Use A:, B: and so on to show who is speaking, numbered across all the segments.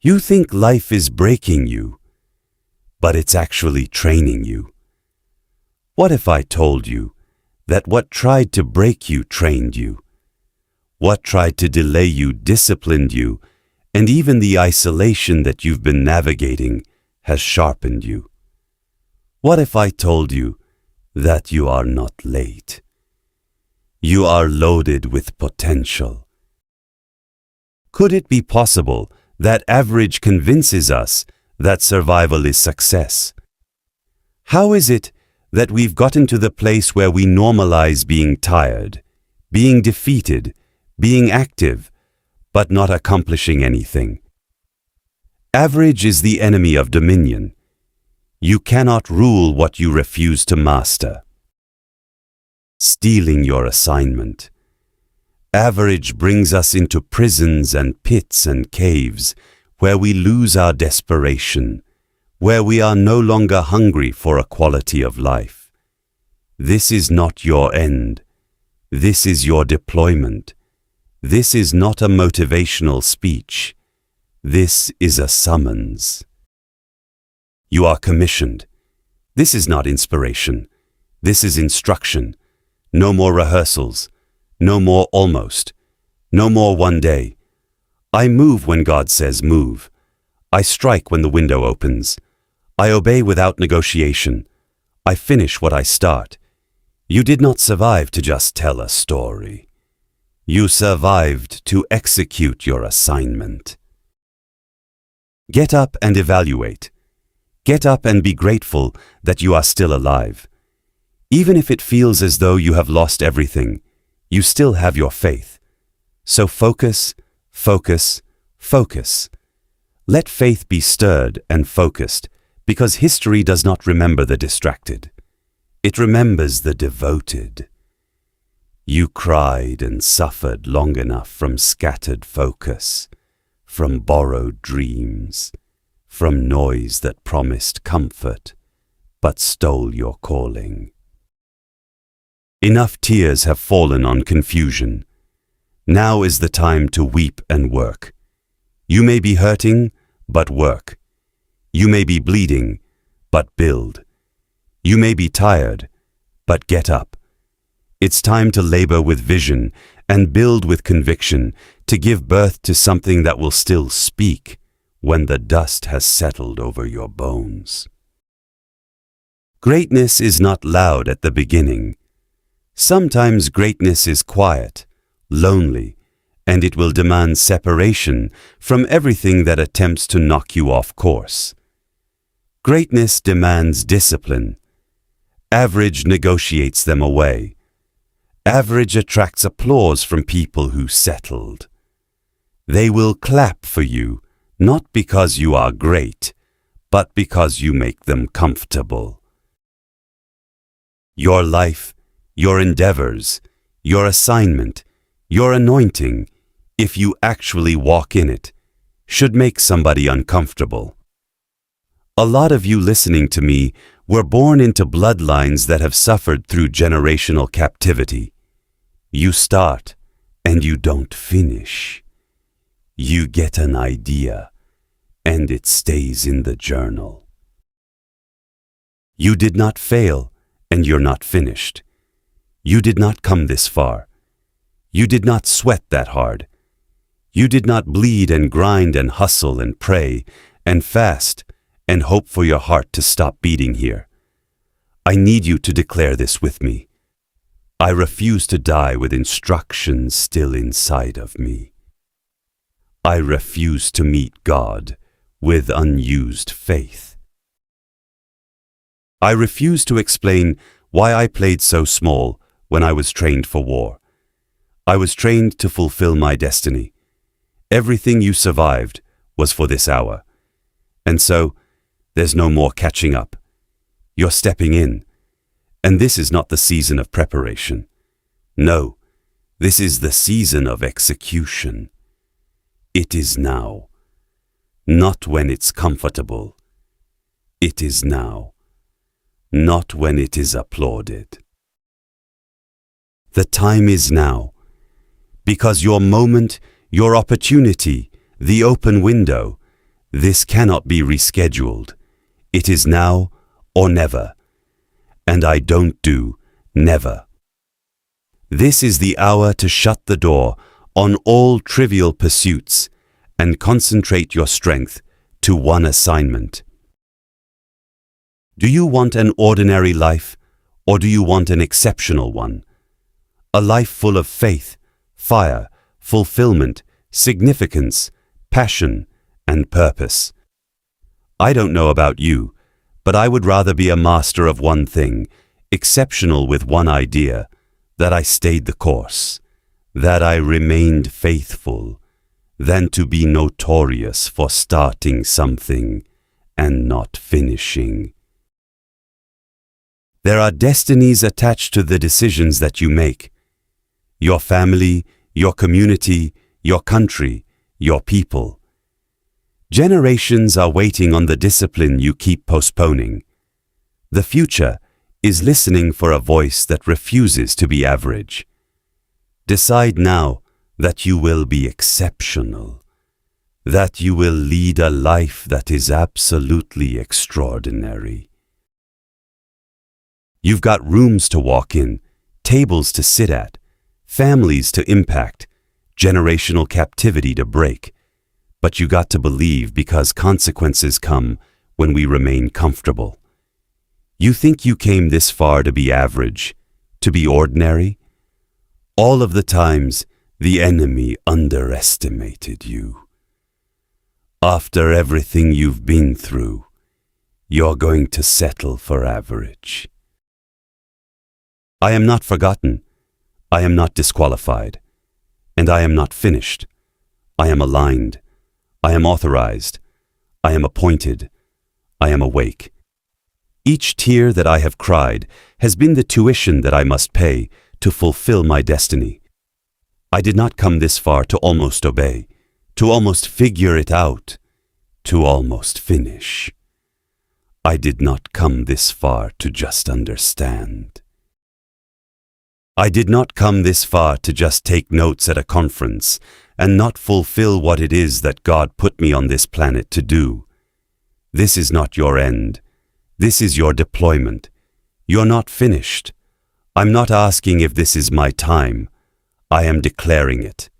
A: You think life is breaking you, but it's actually training you. What if I told you that what tried to break you trained you? What tried to delay you disciplined you, and even the isolation that you've been navigating has sharpened you? What if I told you that you are not late? You are loaded with potential. Could it be possible that average convinces us that survival is success? How is it that we've gotten to the place where we normalize being tired, being defeated, being active, but not accomplishing anything? Average is the enemy of dominion. You cannot rule what you refuse to master. Stealing your assignment. Average brings us into prisons and pits and caves where we lose our desperation, where we are no longer hungry for a quality of life. This is not your end. This is your deployment. This is not a motivational speech. This is a summons. You are commissioned. This is not inspiration. This is instruction. No more rehearsals. No more almost. No more one day. I move when God says move. I strike when the window opens. I obey without negotiation. I finish what I start. You did not survive to just tell a story. You survived to execute your assignment. Get up and evaluate. Get up and be grateful that you are still alive. Even if it feels as though you have lost everything, you still have your faith. So focus, focus, focus. Let faith be stirred and focused, because history does not remember the distracted. It remembers the devoted. You cried and suffered long enough from scattered focus, from borrowed dreams, from noise that promised comfort, but stole your calling. Enough tears have fallen on confusion. Now is the time to weep and work. You may be hurting, but work. You may be bleeding, but build. You may be tired, but get up. It's time to labor with vision and build with conviction to give birth to something that will still speak when the dust has settled over your bones. Greatness is not loud at the beginning. Sometimes greatness is quiet, lonely, and it will demand separation from everything that attempts to knock you off course. Greatness demands discipline. Average negotiates them away. Average attracts applause from people who settled. They will clap for you, not because you are great, but because you make them comfortable. Your life, your endeavors, your assignment, your anointing, if you actually walk in it, should make somebody uncomfortable. A lot of you listening to me were born into bloodlines that have suffered through generational captivity. You start and you don't finish. You get an idea and it stays in the journal. You did not fail and you're not finished. You did not come this far. You did not sweat that hard. You did not bleed and grind and hustle and pray and fast and hope for your heart to stop beating here. I need you to declare this with me. I refuse to die with instructions still inside of me. I refuse to meet God with unused faith. I refuse to explain why I played so small when I was trained for war. I was trained to fulfill my destiny. Everything you survived was for this hour. And so, there's no more catching up. You're stepping in. And this is not the season of preparation. No, this is the season of execution. It is now. Not when it's comfortable. It is now. Not when it is applauded. The time is now, because your moment, your opportunity, the open window, This cannot be rescheduled. It is now or never. And I don't do never. This is the hour to shut the door on all trivial pursuits and concentrate your strength to one assignment. Do you want an ordinary life, or do you want an exceptional one? A life full of faith, fire, fulfillment, significance, passion, and purpose. I don't know about you, but I would rather be a master of one thing, exceptional with one idea, that I stayed the course, that I remained faithful, than to be notorious for starting something and not finishing. There are destinies attached to the decisions that you make. Your family, your community, your country, your people. Generations are waiting on the discipline you keep postponing. The future is listening for a voice that refuses to be average. Decide now that you will be exceptional, that you will lead a life that is absolutely extraordinary. You've got rooms to walk in, tables to sit at, families to impact, generational captivity to break. But you got to believe, because consequences come when we remain comfortable. You think you came this far to be average, to be ordinary? All of the times the enemy underestimated you. After everything you've been through, you're going to settle for average. I am not forgotten, I am not disqualified, and I am not finished. I am aligned, I am authorized, I am appointed, I am awake. Each tear that I have cried has been the tuition that I must pay to fulfill my destiny. I did not come this far to almost obey, to almost figure it out, to almost finish. I did not come this far to just understand. I did not come this far to just take notes at a conference and not fulfill what it is that God put me on this planet to do. This is not your end. This is your deployment. You're not finished. I'm not asking if this is my time. I am declaring it.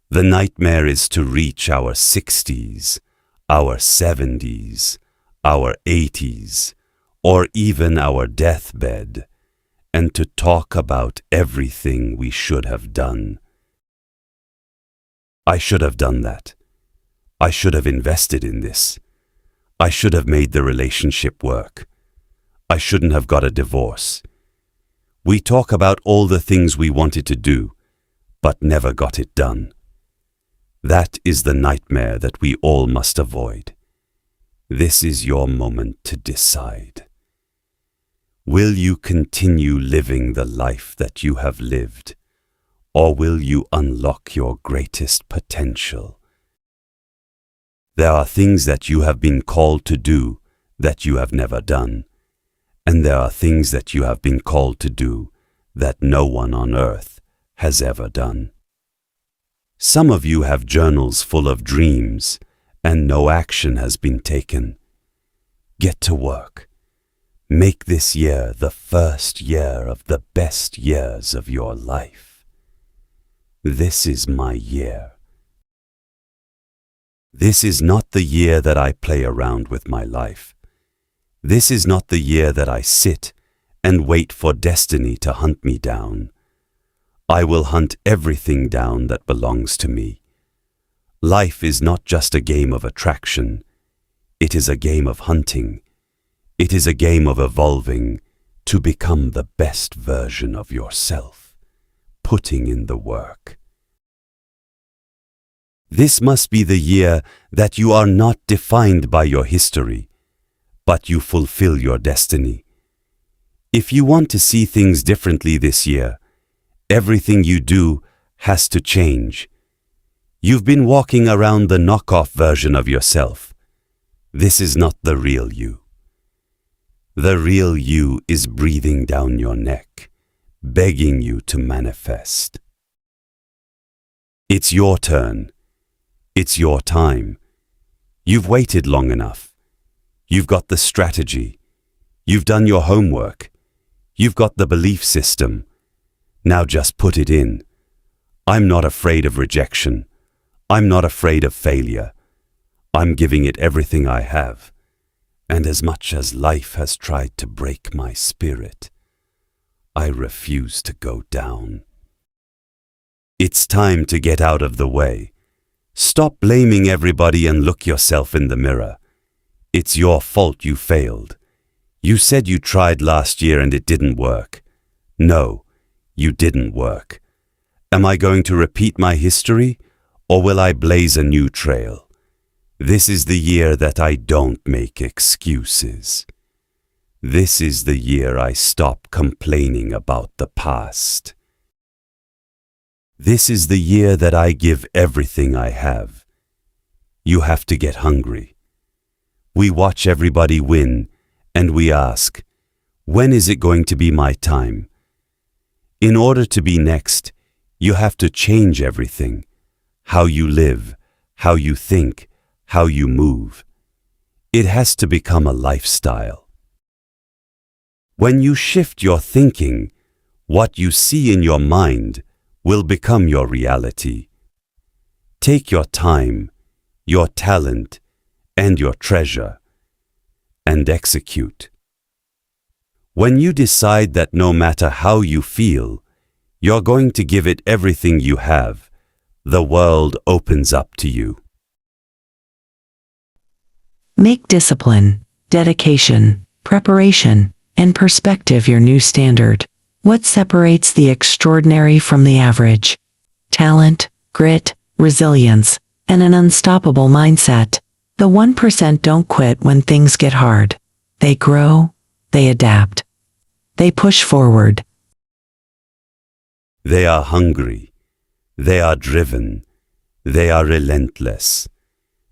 A: The nightmare is to reach our 60s, our 70s, our 80s, or even our deathbed, and to talk about everything we should have done. I should have done that. I should have invested in this. I should have made the relationship work. I shouldn't have got a divorce. We talk about all the things we wanted to do, but never got it done. That is the nightmare that we all must avoid. This is your moment to decide. Will you continue living the life that you have lived, or will you unlock your greatest potential? There are things that you have been called to do that you have never done, and there are things that you have been called to do that no one on earth has ever done. Some of you have journals full of dreams, and no action has been taken. Get to work. Make this year the first year of the best years of your life. This is my year. This is not the year that I play around with my life. This is not the year that I sit and wait for destiny to hunt me down. I will hunt everything down that belongs to me. Life is not just a game of attraction. It is a game of hunting. It is a game of evolving to become the best version of yourself, putting in the work. This must be the year that you are not defined by your history, but you fulfill your destiny. If you want to see things differently this year, everything you do has to change. You've been walking around the knockoff version of yourself. This is not the real you. The real you is breathing down your neck, begging you to manifest. It's your turn. It's your time. You've waited long enough. You've got the strategy. You've done your homework. You've got the belief system. Now just put it in. I'm not afraid of rejection. I'm not afraid of failure. I'm giving it everything I have. And as much as life has tried to break my spirit, I refuse to go down. It's time to get out of the way. Stop blaming everybody and look yourself in the mirror. It's your fault you failed. You said you tried last year and it didn't work. No, you didn't work. Am I going to repeat my history, or will I blaze a new trail? This is the year that I don't make excuses. This is the year I stop complaining about the past. This is the year that I give everything I have. You have to get hungry. We watch everybody win, and we ask, when is it going to be my time? In order to be next, you have to change everything. How you live, how you think, how you move. It has to become a lifestyle. When you shift your thinking, what you see in your mind will become your reality. Take your time, your talent, and your treasure, and execute. When you decide that no matter how you feel, you're going to give it everything you have, the world opens up to you.
B: Make discipline, dedication, preparation, and perspective your new standard. What separates the extraordinary from the average? Talent, grit, resilience, and an unstoppable mindset. The 1% don't quit when things get hard. They grow, they adapt. They push forward.
A: They are hungry. They are driven. They are relentless.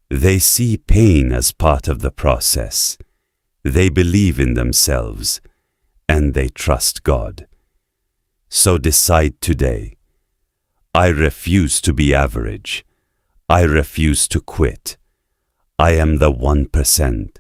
A: They see pain as part of the process. They believe in themselves, and they trust God. So decide today. I refuse to be average. I refuse to quit. I am the 1%.